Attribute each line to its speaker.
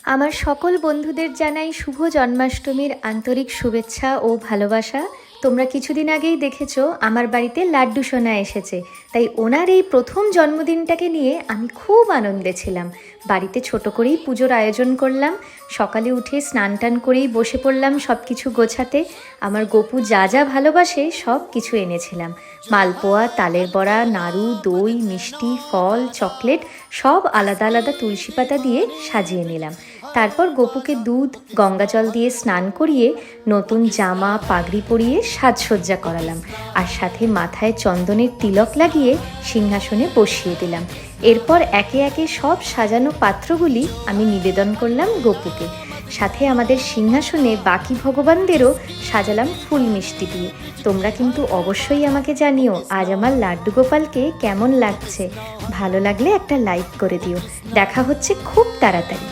Speaker 1: আমার সকল বন্ধুদের জানাই শুভ জন্মাষ্টমীর আন্তরিক শুভেচ্ছা ও ভালোবাসা। তোমরা কিছুদিন আগেই দেখেছো আমার বাড়িতে লাড্ডু সোনা এসেছে, তাই ওনার এই প্রথম জন্মদিনটাকে নিয়ে আমি খুব আনন্দে ছিলাম। বাড়িতে ছোট করেই পুজোর আয়োজন করলাম। সকালে উঠে স্নান টান করেই বসে পড়লাম সব কিছু গোছাতে। আমার গপু যা যা ভালোবাসে সব কিছু এনেছিলাম। মালপোয়া, তালের বড়া, নাড়ু, দই, মিষ্টি, ফল, চকলেট সব আলাদা আলাদা তুলসী পাতা দিয়ে সাজিয়ে নিলাম। তারপর গপুকে দুধ, গঙ্গা জল দিয়ে স্নান করিয়ে নতুন জামা, পাগড়ি পরিয়ে সাজসজ্জা করালাম, আর সাথে মাথায় চন্দনের তিলক লাগিয়ে সিংহাসনে বসিয়ে দিলাম। এরপর একে একে সব সাজানো পাত্রগুলি আমি নিবেদন করলাম গপুকে। সাথে আমাদের সিংহাসনে বাকি ভগবানদেরও সাজালাম ফুল মিষ্টি দিয়ে। তোমরা কিন্তু অবশ্যই আমাকে জানিও আজ আমার লাড্ডু গোপালকে কেমন লাগছে। ভালো লাগলে একটা লাইক করে দিও। দেখা হচ্ছে খুব তাড়াতাড়ি।